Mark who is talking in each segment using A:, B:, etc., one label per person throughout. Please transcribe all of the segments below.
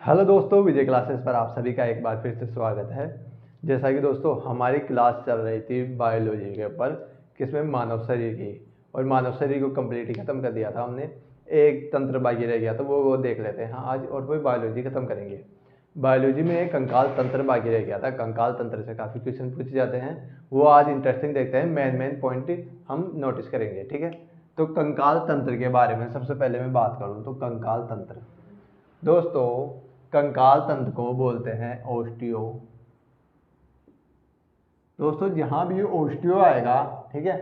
A: Hello दोस्तों, विजय classes पर आप सभी का एक बार फिर से स्वागत है। जैसा कि दोस्तों हमारी क्लास चल रही थी बायोलॉजी के ऊपर, किसमें मानव शरीर की, और मानव शरीर को कम्प्लीटली ख़त्म कर दिया था हमने। एक तंत्र बाकी रह गया था, वो देख लेते हैं आज, और वो बायोलॉजी ख़त्म करेंगे। बायोलॉजी में एक कंकाल तंत्र बाकी रह गया था। कंकाल तंत्र से काफ़ी क्वेश्चन पूछे जाते हैं, वो आज इंटरेस्टिंग देखते हैं। मेन पॉइंट हम नोटिस करेंगे, ठीक है। तो कंकाल तंत्र के बारे में सबसे पहले मैं बात करूँ तो कंकाल तंत्र, दोस्तों कंकाल तंत्र को बोलते हैं ओस्टियो। दोस्तों जहां भी ओस्टियो आएगा, ठीक है,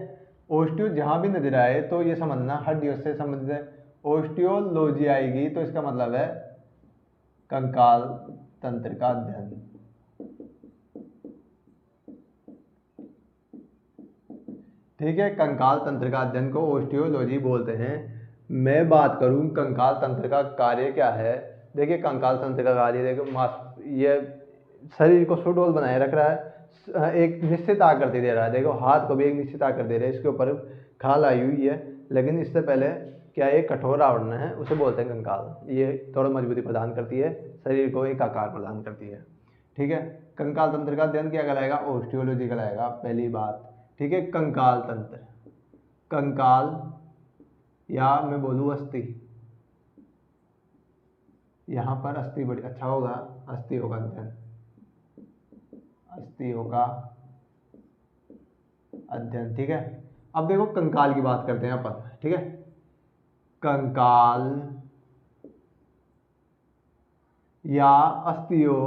A: ओस्टियो जहां भी नजर आए तो ये समझना हड्डियों से संबंधित है। ओस्टियोलॉजी आएगी तो इसका मतलब है कंकाल तंत्र का अध्ययन। ठीक है, कंकाल तंत्र का अध्ययन को ओस्टियोलॉजी बोलते हैं। मैं बात करूं कंकाल तंत्र का कार्य क्या है। देखिए कंकाल तंत्र का कार्य, देखो ये शरीर को सुडौल बनाए रख रहा है, एक निश्चित आकृति दे रहा है। देखो हाथ को भी एक निश्चित आकृति दे रहा है, इसके ऊपर खाल आई हुई है, लेकिन इससे पहले क्या एक कठोर आवरण है, उसे बोलते हैं कंकाल। ये थोड़ा मजबूती प्रदान करती है, शरीर को एक आकार प्रदान करती है। ठीक है, कंकाल तंत्र का अध्ययन क्या कहलाएगा? ओस्टियोलॉजी कहलाएगा, पहली बात। ठीक है, कंकाल तंत्र, कंकाल या मैं बोलूँ अस्थि, यहाँ पर अस्थि बड़ी अच्छा होगा, अस्थि होगा अध्ययन, अस्थि होगा अध्ययन। ठीक है, अब देखो कंकाल की बात करते हैं अपन। ठीक है, कंकाल या अस्थियों,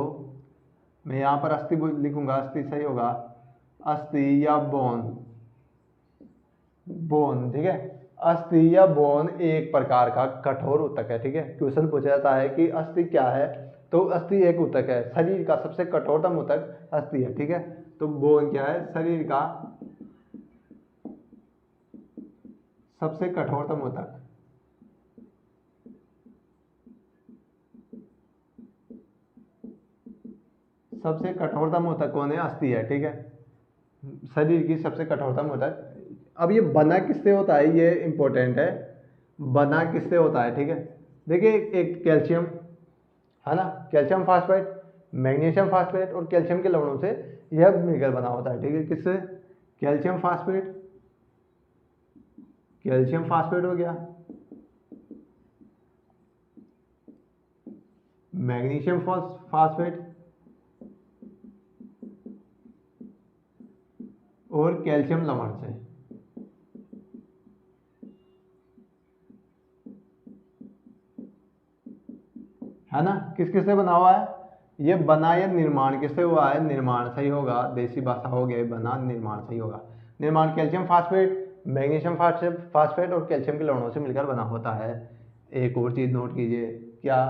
A: मैं यहाँ पर अस्थि लिखूंगा, अस्थि सही होगा, अस्थि या बोन, बोन। ठीक है, अस्थि या बोन एक प्रकार का कठोर ऊतक है। ठीक है, क्वेश्चन पूछा जाता है कि अस्थि क्या है, तो अस्थि एक ऊतक है, शरीर का सबसे कठोरतम ऊतक अस्थि है। ठीक है, तो बोन क्या है? शरीर का सबसे कठोरतम ऊतक। सबसे कठोरतम ऊतक कौन है? अस्थि है। ठीक है, शरीर की सबसे कठोरतम ऊतक। अब ये बना किससे होता है, ये इंपॉर्टेंट है, बना किससे होता है? ठीक है, देखिए एक कैल्शियम है ना, कैल्शियम फास्फेट, मैग्नीशियम फास्फेट और कैल्शियम के लवणों से यह मिलकर बना होता है। ठीक है, किससे? कैल्शियम फास्फेट, कैल्शियम फास्फेट हो गया, मैग्नीशियम फास्फेट और कैल्शियम लवण से। है ना, किस किस से बना हुआ है? ये बना या निर्माण किससे हुआ है? निर्माण सही होगा, देसी भाषा हो गया, बना निर्माण सही होगा। निर्माण कैल्शियम फास्फेट, मैग्नीशियम फास्फेट और कैल्शियम के लवणों से मिलकर बना होता है। एक और चीज नोट कीजिए, क्या?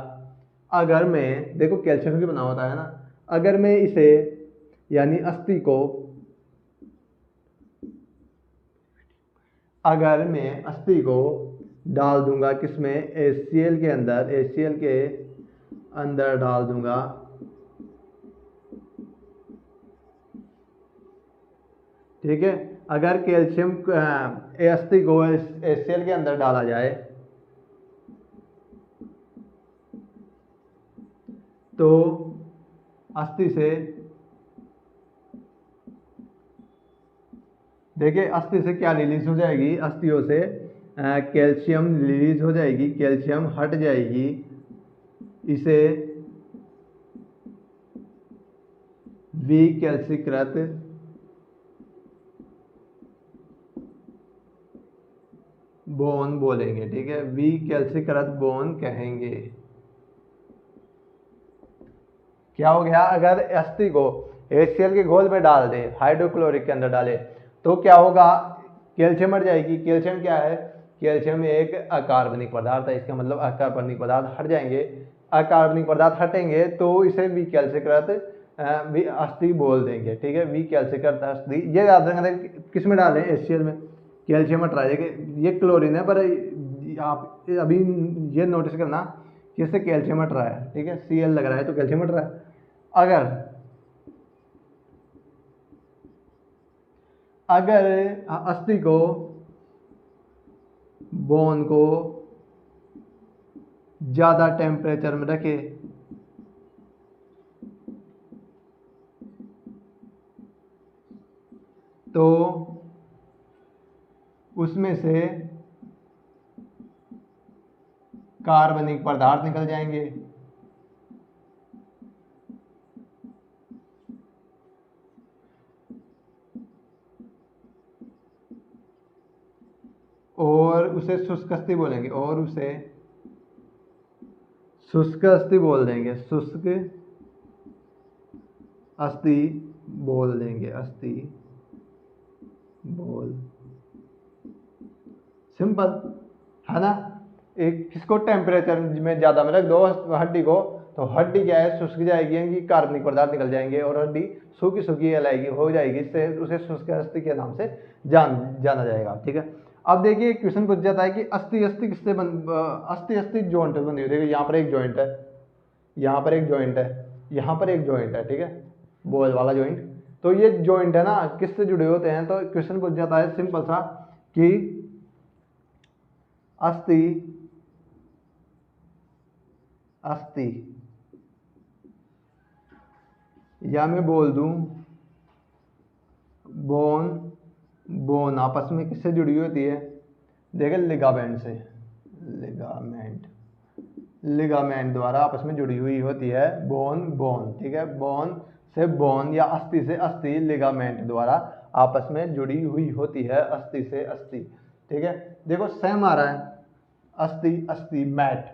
A: अगर मैं, देखो कैल्शियम की बना होता है ना, अगर मैं इसे यानी अस्थि को, अगर मैं अस्थि को डाल दूंगा किसमें? HCl के अंदर, HCl के अंदर डाल दूंगा, ठीक है, अगर कैल्शियम अस्थि को HCl के अंदर डाला जाए तो अस्थि से, देखिए अस्थि से क्या रिलीज हो जाएगी? अस्थियों से कैल्शियम रिलीज हो जाएगी, कैल्शियम हट जाएगी, इसे विकैल्सीकृत बोन बोलेंगे। ठीक है, विकैल्सीकृत बोन कहेंगे। क्या हो गया? अगर अस्थि को HCl के घोल में डाल दे, हाइड्रोक्लोरिक के अंदर डाले, तो क्या होगा? कैल्शियम हट जाएगी। कैल्शियम क्या है? कैल्शियम एक अकार्बनिक पदार्थ है, इसका मतलब अकार्बनिक पदार्थ हट जाएंगे। अकार्बनिक पदार्थ हटेंगे तो इसे विकैल्सीकृत अस्थि बोल देंगे। ठीक है, विकैल्सीकृत अस्थि, ये याद रखना किस में डालें? HCl में। कैल्शियम हट रहा है, ये क्लोरीन है, पर आप अभी ये नोटिस करना कि इससे कैल्शियम हट रहा है। ठीक है, Cl लग रहा है तो कैल्शियम हट रहा है। अगर अगर अस्थि को, बोन को ज़्यादा टेम्परेचर में रखे, तो उसमें से कार्बनिक पदार्थ निकल जाएंगे। और उसे शुष्क अस्थि बोलेंगे, और उसे शुष्क अस्थि बोल देंगे, शुष्क अस्थि बोल देंगे, अस्थि बोल। सिंपल है ना। एक किसको टेम्परेचर में ज़्यादा में रख दो हड्डी को, तो हड्डी क्या है, शुष्क जाएगी, यानी कार्बनिक पदार्थ निकल जाएंगे, और हड्डी सूखी सूखी कहलाएगी, हो जाएगी, इससे उसे शुष्क अस्थि के नाम से जाना जाएगा। ठीक है। अब देखिए क्वेश्चन पूछ जाता है कि अस्थि अस्थि किससे अस्थि अस्थि जॉइंट बनी हुई। देखिए यहाँ पर एक जॉइंट है, यहाँ पर एक जॉइंट है, यहाँ पर एक जॉइंट है, ठीक है, बॉल वाला जॉइंट। तो ये जॉइंट है ना, किससे जुड़े होते हैं, तो क्वेश्चन पूछ जाता है सिंपल सा कि अस्थि अस्थि, या मैं बोल दूं बोन, बोन आपस में किससे जुड़ी होती है, देखिए लिगामेंट से, लिगामेंट, लिगामेंट द्वारा आपस में जुड़ी हुई होती है बोन, बोन, ठीक है, बोन से बोन या अस्थि से अस्थि, लिगामेंट द्वारा आपस में जुड़ी हुई होती है, अस्थि से अस्थि। ठीक है। देखो सेम आ रहा है, अस्थि अस्थि मैट,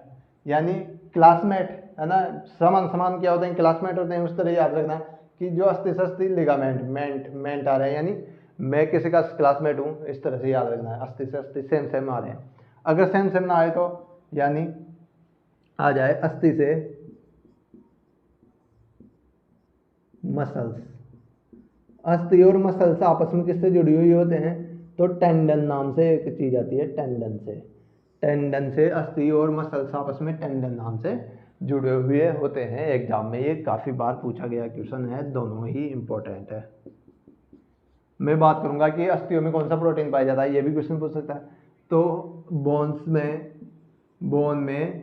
A: यानी क्लासमेट है ना, समान समान क्या होते हैं, क्लासमेट होते हैं, उस तरह याद रखना कि जो अस्थि से अस्थि, लिगामेंट, मेंट आ रहे हैं, यानी मैं किसी का क्लासमेट हूँ, इस तरह से याद रखना है, अस्थि से अस्थि सेम सेम आ रहे हैं। अगर सेम सेम ना आए तो यानी आ जाए अस्थि से मसल्स। अस्थि और मसल्स आपस में किससे जुड़ी हुई होते हैं, तो टेंडन नाम से एक चीज आती है, टेंडन से, टेंडन से अस्थि और मसल्स आपस में टेंडन नाम से जुड़े हुए होते हैं। एग्जाम में ये काफी बार पूछा गया क्वेश्चन है, दोनों ही इंपॉर्टेंट है। मैं बात करूंगा कि अस्थियों में कौन सा प्रोटीन पाया जाता है, ये भी क्वेश्चन पूछ सकता है। तो बोन्स में, बोन में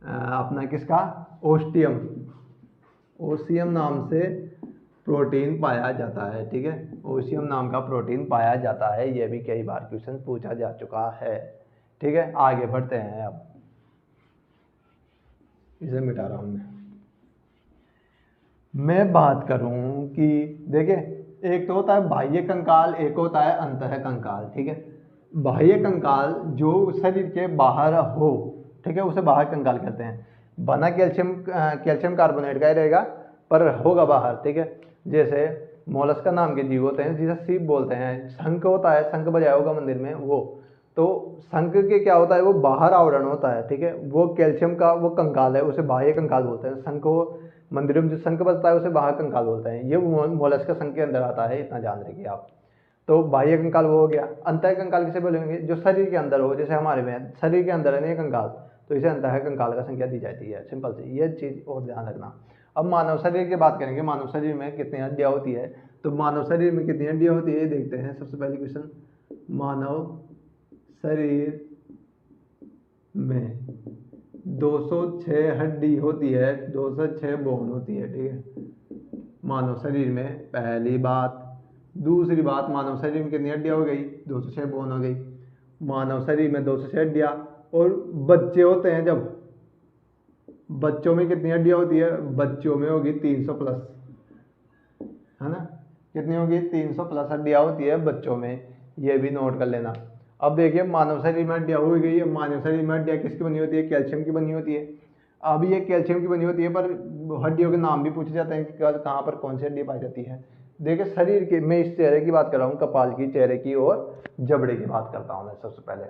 A: अपना किसका, ओस्टियम, ओसियम नाम से प्रोटीन पाया जाता है। ठीक है, ओसियम नाम का प्रोटीन पाया जाता है, ये भी कई बार क्वेश्चन पूछा जा चुका है। ठीक है, आगे बढ़ते हैं। अब इसे मिटा रहा हूं मैं बात करूं कि देखिए एक तो होता है बाह्य कंकाल, एक होता है अंतः कंकाल। ठीक है, बाह्य कंकाल जो शरीर के बाहर हो, ठीक है, उसे बाह्य कंकाल कहते हैं। बना कैल्शियम कार्बोनेट का ही रहेगा, पर होगा बाहर। ठीक है, जैसे मोलस्का नाम के जीव होते हैं जिसे सीप बोलते हैं, शंख होता है, शंख बजाया होगा मंदिर में वो, तो शंख के क्या होता है, वो बाहर आवरण होता है। ठीक है, वो कैल्शियम का वो कंकाल है, उसे बाह्य कंकाल बोलते हैं। शंख को मंदिरों में जो शंख बजता है उसे बाह्य कंकाल बोलते हैं, ये मोलस्का शंख के अंदर आता है, इतना जान रखिए आप। तो बाह्य कंकाल वो हो गया। अंतः कंकाल किसे बोलेंगे, जो शरीर के अंदर हो, जैसे हमारे में शरीर के अंदर है ना ये कंकाल, तो इसे अंतः कंकाल का संख्या दी जाती है। सिंपल सी ये चीज और ध्यान रखना। अब मानव शरीर की बात करेंगे, मानव शरीर में कितनी हड्डियां होती है, तो मानव शरीर में कितनी हड्डियां होती है ये देखते हैं। सबसे पहले क्वेश्चन, मानव शरीर में 206 हड्डी होती है, 206 बोन होती है। ठीक है, मानव शरीर में, पहली बात। दूसरी बात, मानव शरीर में कितनी हड्डियां हो गई, 206 बोन हो गई। मानव शरीर में 206 हड्डियां, और बच्चे होते हैं जब, बच्चों में कितनी हड्डियां होती है, बच्चों में होगी 300 प्लस, है ना, कितनी होगी, 300 प्लस हड्डियां होती है बच्चों में, ये भी नोट कर लेना। अब देखिए मानव शरीर में हड्डियां हो गई है, मानव शरीर में हड्डियां किसकी बनी होती है, कैल्शियम की बनी होती है। अब ये कैल्शियम की बनी होती है, पर हड्डियों के नाम भी पूछे जाते हैं कि कहाँ पर कौन सी हड्डी पाई जाती है। देखिए शरीर के, मैं इस चेहरे की बात कर रहा हूँ, कपाल की, चेहरे की और जबड़े की बात करता हूँ मैं सबसे पहले।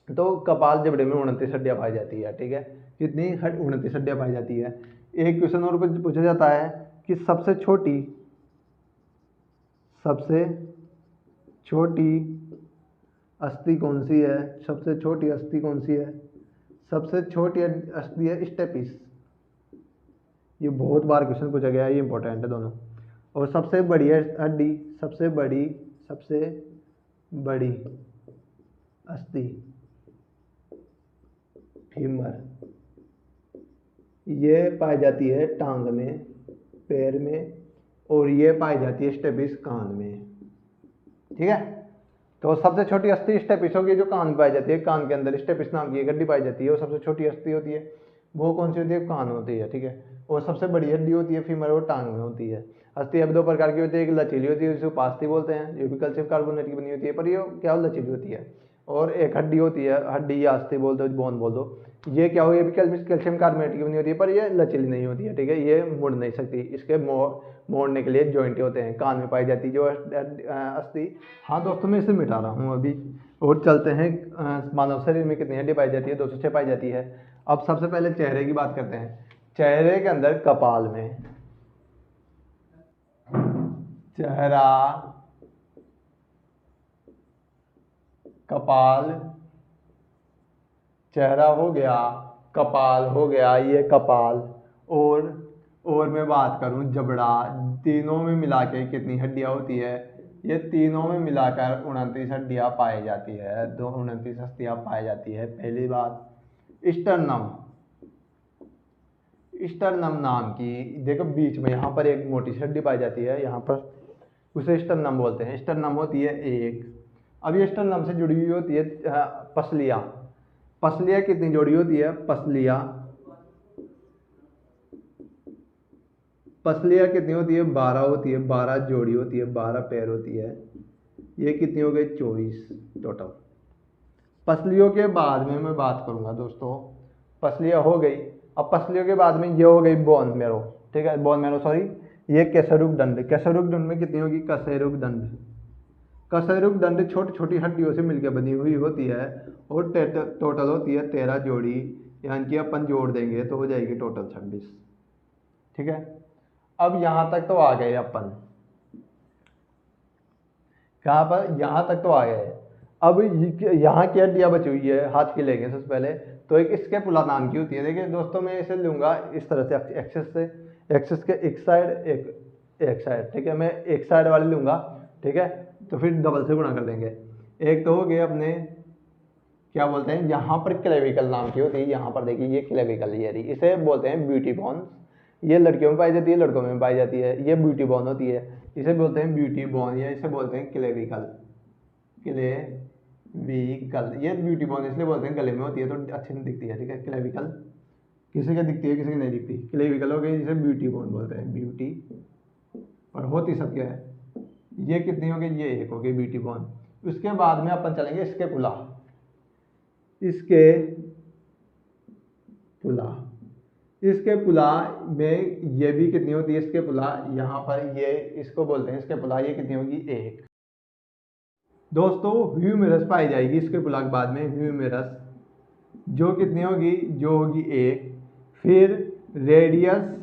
A: तो कपाल जबड़े में 29 हड्डियां पाई जाती है। ठीक है, कितनी, 29 हड्डियां पाई जाती है। एक क्वेश्चन और पूछा जाता है कि सबसे छोटी, सबसे छोटी अस्थि कौन सी है, सबसे छोटी अस्थि कौन सी है, सबसे छोटी अस्थि है स्टेपिस। ये बहुत बार क्वेश्चन पूछा गया है, ये इंपॉर्टेंट है दोनों। और सबसे बड़ी हड्डी, सबसे बड़ी, सबसे बड़ी अस्थि फीमर, ये पाई जाती है टांग में, पैर में, और ये पाई जाती है स्टेपिस कान में। ठीक है, तो सबसे छोटी अस्थि स्टेपिस होगी जो कान में पाई जाती है, कान के अंदर स्टेपिस नाम की एक हड्डी पाई जाती है, वो सबसे छोटी अस्थि होती है। वो कौन सी होती है? कान होती है। ठीक है, और सबसे बड़ी हड्डी होती है फीमर, वो टांग में होती है। अस्थि अब दो प्रकार की होती है, एक लचीली होती है जिसे उपास्थि बोलते हैं, जो भी कैल्शियम कार्बोनेट की बनी होती है, पर ये क्या लचीली होती है। और एक हड्डी होती है, हड्डी या अस्थि बोल दो, बोन बोल दो, ये क्या हो, ये भी कैल्शियम कार्बोनेट की बनी होती है, पर ये लचीली नहीं होती है। ठीक है, ये मुड़ नहीं सकती, इसके मोड़ने के लिए जॉइंट होते हैं। कान में पाई जाती है जो अस्थि। हाँ दोस्तों, मैं इसे मिटा रहा हूँ अभी, और चलते हैं मानव शरीर में कितनी हड्डी पाई जाती है? 206 पाई जाती है। अब सबसे पहले चेहरे की बात करते हैं। चेहरे के अंदर कपाल में, चेहरा, कपाल, चेहरा हो गया, कपाल हो गया, ये कपाल, और मैं बात करूं जबड़ा, तीनों में मिला के कितनी हड्डियां होती है? ये तीनों में मिलाकर 29 हड्डियां पाई जाती है, 29 हड्डियां पाई जाती है। पहली बात, स्टर्नम, स्टर्नम नाम की, देखो बीच में यहाँ पर एक मोटी सी हड्डी पाई जाती है, यहाँ पर, उसे स्टर्नम बोलते हैं। स्टर्नम होती है एक। अब ये स्टर्नम से जुड़ी हुई होती है पसलियाँ। पसलियाँ कितनी जोड़ी होती है? पसलियाँ कितनी होती है? 12 होती है, 12 जोड़ी होती है, 12 पैर होती है। ये कितनी हो गई? 24 टोटल। पसलियों के बाद में मैं बात करूंगा दोस्तों, पसलियाँ हो गई। अब पसलियों के बाद में ये हो गई बोन मैरो। ठीक है, बोन मैरो सॉरी, ये केसरुक दंड। केसरुक दंड में कितनी होगी? कशेरुक दंड। कशेरुक दंड छोटी छोटी हड्डियों से मिलकर बनी हुई होती है, और टोटल होती है 13 जोड़ी, यानी कि अपन जोड़ देंगे तो हो जाएगी टोटल 26। ठीक है, अब यहाँ तक तो आ गए अपन, कहाँ पर? यहाँ तक तो आ गए। अब यहाँ की हड्डियाँ बची हुई है, हाथ की लेंगे सबसे पहले। तो एक स्कैपुला नाम की होती है। देखिए दोस्तों, मैं इसे लूँगा इस तरह से, एक्सिस से, एक्सिस के एक साइड, एक साइड। ठीक है, मैं एक साइड वाली लूँगा। ठीक है, तो फिर डबल से गुणा कर देंगे। एक तो हो गए अपने, क्या बोलते हैं, यहाँ पर क्लेविकल नाम की होती है। यहाँ पर देखिए ये क्लेविकल, ये रही, इसे बोलते हैं ब्यूटी बोन। ये लड़कियों में पाई जाती है, लड़कों में पाई जाती है। ये ब्यूटी बोन होती है, इसे बोलते हैं ब्यूटी बोन, या इसे बोलते हैं क्लेविकल। क्लेविकल, ये ब्यूटी बोन इसलिए बोलते हैं, गले में होती है तो अच्छी नहीं दिखती है। ठीक है, क्लेविकल किसी का दिखती है, किसी की नहीं दिखती। क्लेविकल हो गई, जिसे ब्यूटी बोन बोलते हैं, ब्यूटी, और होती सब क्या है? ये कितनी हो गई? ये एक हो गई ब्यूटी बोन। उसके बाद में अपन चलेंगे स्कैपुला। स्कैपुला में ये भी कितनी होती है? स्कैपुला यहाँ पर, ये इसको बोलते हैं स्कैपुला, ये कितनी होगी? एक। दोस्तों ह्यूमेरस पाई जाएगी स्कैपुला के बाद में, ह्यूमेरस, जो कितनी होगी? जो होगी एक। फिर रेडियस,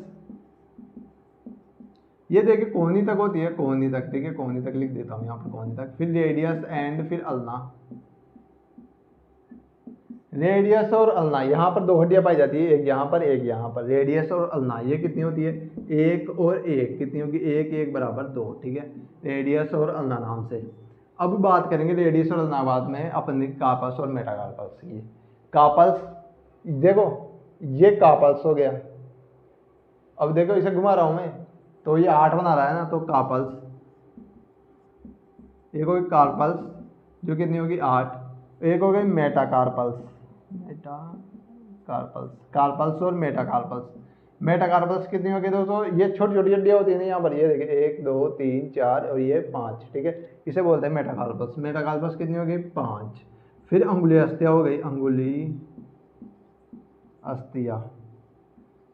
A: ये देखिए कोहनी तक होती है, कोहनी तक। ठीक है, कोहनी तक लिख देता हूँ यहाँ पर, कोहनी तक। फिर रेडियस एंड फिर अल्ना। रेडियस और अल्ना, यहाँ पर दो हड्डियां पाई जाती है, एक यहाँ पर, एक यहाँ पर। रेडियस और अल्ना ये कितनी होती है? एक और एक, कितनी होगी? एक, एक बराबर 2। ठीक है, रेडियस और अल्ना नाम से। अब बात करेंगे रेडियस और अल्ना बाद में अपन कार्पस और मेटाकार्पस की। कार्पस, देखो ये कार्पस हो गया। अब देखो इसे घुमा रहा हूँ मैं, तो ये 8 बना रहा है ना, तो कार्पल्स, एक होगी कार्पल्स जो कितनी होगी? 8। एक हो गई मेटाकार्पल्स, कार्पल्स और मेटाकार्पल्स। मेटाकार्पल्स कितनी होगी दोस्तों? ये छोटी छोटी हड्डियाँ होती है ना, यहाँ पर ये देखिए 1 2 3 4 और ये 5। ठीक है, इसे बोलते हैं मेटाकार्पल्स। मेटाकार्पल्स कितनी हो गई? 5। फिर अंगुली अस्थिया हो गई, अंगुली अस्थिया।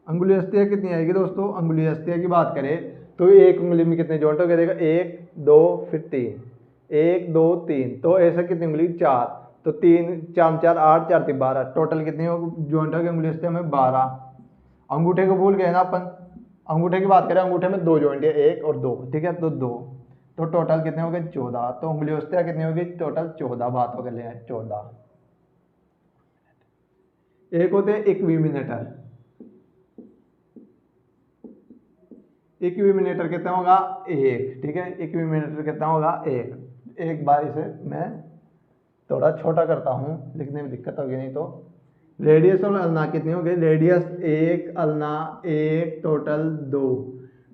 A: अंगुली अस्थिया कितनी आएगी दोस्तों? अंगुली अस्थिया की बात करें तो एक उंगली में कितने जॉइंट हो गए? देखो 1 2 फिर 3, 1 2 3, तो ऐसे कितनी उंगली? 4। तो 3 4 4 8 4 3 12, टोटल कितनी हो जॉइंट हो गए अंगुली अस्थिया में? 12। अंगूठे को भूल गए ना अपन, अंगूठे की बात करें, अंगूठे में 2 जॉइंट है, 1 और 2। ठीक है, तो 2, तो टोटल कितने हो गए? 14। तो अंगुली अस्थिया कितनी होगी? टोटल 14 बात हो गए, 14। एक होते हैं इक्विमिनेटर। इक्विमिनेटर कितना होगा? 1। ठीक है, इक्विमिनेटर कितना होगा? 1। एक बार इसे मैं थोड़ा छोटा करता हूँ, लिखने में दिक्कत होगी नहीं तो। रेडियस और अल्ना कितनी हो गई? Radius 1, ulna 1, total 2।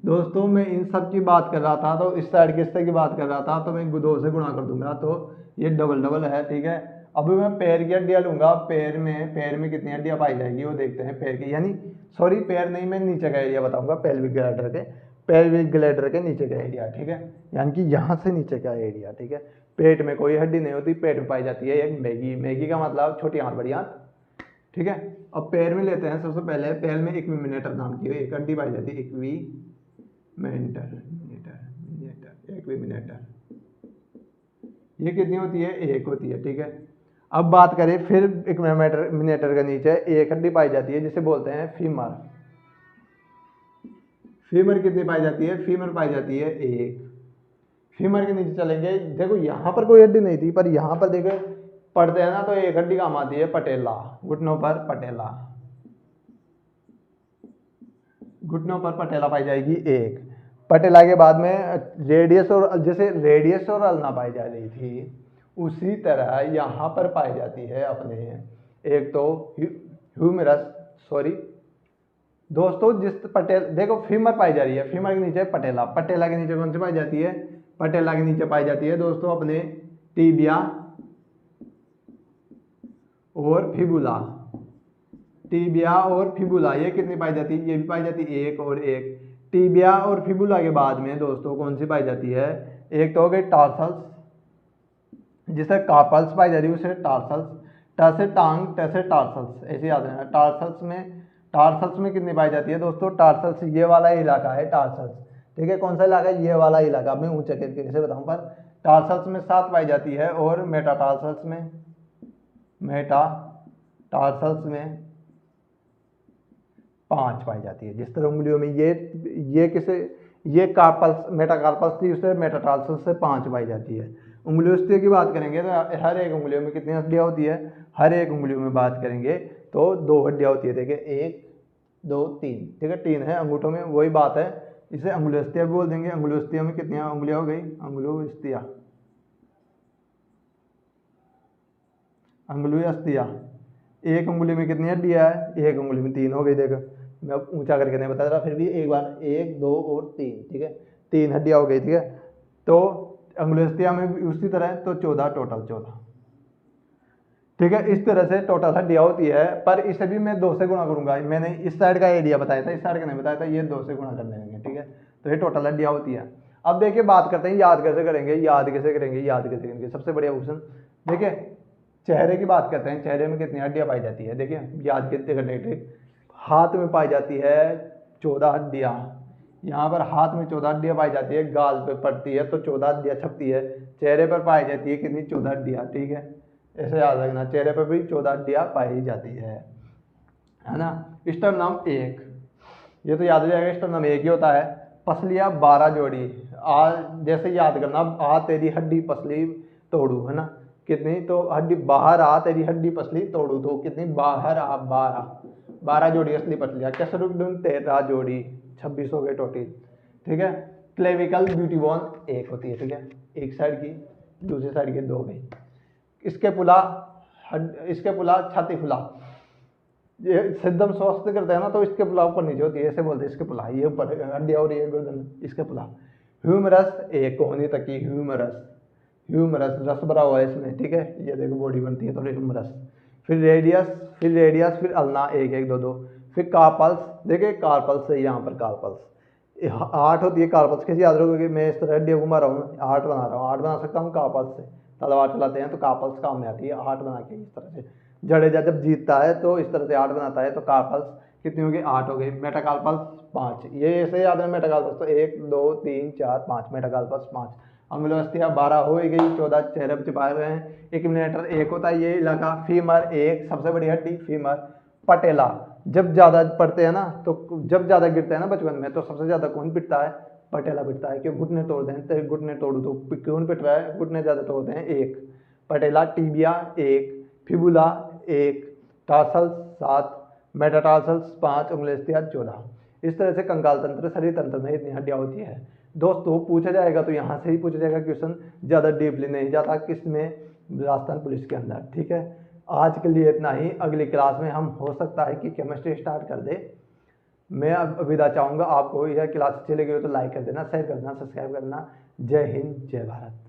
A: दोस्तों मैं इन सब की बात कर रहा था, तो इस साइड के हिस्से की बात कर रहा था, तो मैं 2 से गुणा कर दूंगा, तो ये डबल डबल है, ठीक है। अभी मैं पैर की हड्डियाँ लूंगा, पैर में कितनी हड्डियाँ पाई जाएगी वो देखते हैं। पैर की यानी सॉरी पैर नहीं, मैं नीचे का एरिया बताऊंगा, पेल्विक ग्लैडर के नीचे का एरिया, ठीक है, यानी कि यहाँ से नीचे का एरिया, ठीक है। पेट में कोई हड्डी नहीं होती, पेट में पाई जाती है एक मैगी का मतलब छोटी आंत बड़ी आंत, ठीक है। अब पैर में लेते हैं, सबसे पहले पैर में इक्विमिनेटर नाम की एक हड्डी पाई जाती है, इक्विमिनेटर। ये कितनी होती है? 1 होती है, ठीक है। अब बात करें फिर इक्विमिनेटर के नीचे एक हड्डी पाई जाती है जिसे बोलते हैं फीमर। फीमर कितनी पाई जाती है? फीमर पाई जाती है 1। फीमर के नीचे चलेंगे, देखो यहाँ पर कोई हड्डी नहीं थी, पर यहाँ पर देखो पढ़ते हैं ना, तो एक हड्डी काम आती है पटेला, घुटनों पर पटेला पाई जाएगी 1। पटेला के बाद में रेडियस, और जैसे रेडियस और अल्ना पाई जा रही थी, उसी तरह यहाँ पर पाई जाती है अपने एक तो ह्यूमरस, सॉरी दोस्तों, जिस देखो फीमर पाई जा रही है, फीमर के नीचे पटेला, पटेला के नीचे कौन सी पाई जाती है? पटेला के नीचे पाई जाती है दोस्तों अपने टीबिया और फिबुला। ये कितनी पाई जाती है? ये भी पाई जाती है 1 और 1। टीबिया और फिबुला के बाद में दोस्तों कौन सी पाई जाती है? एक तो हो गई टार्सल्स, जिसे कार्पल्स पाई जा रही है, उसे टार्सल्स, ट से टांग, ट से टार्सल्स, ऐसे याद रखना। टार्सल्स में कितनी पाई जाती है दोस्तों? टार्सल्स ये वाला इलाका है टार्सल्स, ठीक है। कौन सा इलाका है? ये वाला इलाका। मैं ऊंचे करके कैसे बताऊं, पर टार्सल्स में 7 पाई जाती है, और मेटाटार्सल्स में 5 पाई जाती है। जिस तरह उंगलियों में ये कार्पल्स, मेटाकार्पल्स थी, उससे मेटाटार्सल्स से 5 पाई जाती है। उंगलियों की बात करेंगे तो हर एक उंगलियों में कितनी हड्डियाँ होती है? हर एक उंगलियों में बात करेंगे तो 2 हड्डियाँ होती है, देखिए 1 2 3, ठीक है, 3 है अंगूठों में, वही बात है, इसे अंगुलियोस्तिया भी बोल देंगे। अंगुलियोस्तिया में कितनी उंगलियाँ हो गई? अंगुलियोस्तिया, एक उंगली में कितनी हड्डियाँ है? एक उंगली में 3 हो गई। देखो मैं अब ऊंचा करके नहीं बता रहा, फिर भी एक बार 1 2 और 3, ठीक है, 3 हड्डियाँ हो गई, ठीक है। तो अंगुलियोस्तिया में भी उसी तरह, तो 14 टोटल, 14, ठीक है। इस तरह से टोटल हड्डियाँ होती है, पर इसे भी मैं 2 से गुणा करूंगा। मैंने इस साइड का एरिया बताया था, इस साइड का नहीं बताया था, ये 2 से गुणा करने देंगे, ठीक है। तो ये टोटल हड्डियाँ होती है। अब देखिए बात करते हैं याद कैसे करेंगे। सबसे बढ़िया ऑप्शन देखिए, चेहरे की बात करते हैं। चेहरे में कितनी हड्डियाँ पाई जाती है? देखिए याद कितने करने के, हाथ में पाई जाती है 14 हड्डियाँ। यहाँ पर हाथ में 14 हड्डियाँ पाई जाती है, गाल पे पड़ती है तो 14 हड्डियाँ छपती है। चेहरे पर पाई जाती है कितनी? 14 हड्डियाँ, ठीक है, ऐसे याद रखना। चेहरे पर भी 14 हड्डियाँ पाई जाती है ना। स्टर्नम 1, ये तो याद हो जाएगा, स्टर्नम 1 ही होता है। पसलियाँ 12 जोड़ी, जैसे याद करना, आ तेरी हड्डी पसली तोड़ू, है ना, कितनी? तो हड्डी बाहर आ तेरी हड्डी पसली तोड़ू, तो कितनी? बाहर आ 12 जोड़ी असली पसलियाँ। कैसरुकडुन 13 जोड़ी, 26 हो गए टोटल, ठीक है। क्लेविकल ब्यूटी बोन 1 होती है, ठीक है, एक साइड की, दूसरी साइड की 2 गई। इसके पुला छाती फुला, ये सिद्धम स्वस्थ करते हैं ना, तो इसके पुला ऊपर नीचे होती है, ऐसे बोलते हैं इसके पुला, ये ऊपर हड्डियाँ और ये गर्दन, इसके पुला। ह्यूमरस 1 कोहनी तक की, ह्यूमरस रस भरा हुआ है इसमें, ठीक है, ये देखो बॉडी बनती है तो ह्यूमरस। फिर रेडियस, फिर अल्ना 1 1 2 2, फिर कार्पल्स, देखिए कार्पल्स है यहाँ पर, कार्पल्स 8 होती है। कार्पल्स कैसे याद रखोगे? मैं इस तरह हड्डियाँ घुमा रहा हूँ, 8 बना रहा हूँ, 8 बना सकता हूँ कार्पल्स से। तलवार चलाते हैं तो कार्पल्स काम में आती है, 8 बना के इस तरह से। जडेजा जब जीतता है तो इस तरह से 8 बनाता है, तो कार्पल्स कितनी हो गई? 8 हो गई। मेटाकार्पल्स 5, ये ऐसे याद है मेटाकार्पल्स, तो 1 2 3 4 5, मेटाकार्पल्स 5। अंगुलोस्तिया 12 हो गई, 14 चेहरे पर चिपा रहे हैं। इक्विमिनेटर 1 होता है ये इलाका। फीमर 1, सबसे बड़ी हड्डी फीमर। पटेला, जब ज़्यादा पड़ते हैं ना, तो जब ज़्यादा गिरते हैं ना बचपन में, तो सबसे ज़्यादा कौन पिटता है? पटेला पिटता है, क्यों? घुटने तोड़ते हैं, तो घुटने तोड़ू तो कौन पिट रहा है? घुटने ज़्यादा तोड़ते हैं, 1 patella. Tibia 1, fibula 1, tarsals 7, metatarsals 5, अंगुलोस्तिया 14। इस तरह से कंकाल तंत्र, शरीर तंत्र में इतनी हड्डियाँ होती है दोस्तों। पूछा जाएगा तो यहाँ से ही पूछा जाएगा क्वेश्चन, ज़्यादा डीपली नहीं जाता किसमें? राजस्थान पुलिस के अंदर, ठीक है। आज के लिए इतना ही, अगली क्लास में हम हो सकता है कि केमिस्ट्री स्टार्ट कर दे। मैं अब विदा चाहूँगा। आपको यह क्लास अच्छी लगी हो तो लाइक कर देना, शेयर कर देना, सब्सक्राइब करना। जय हिंद, जय भारत।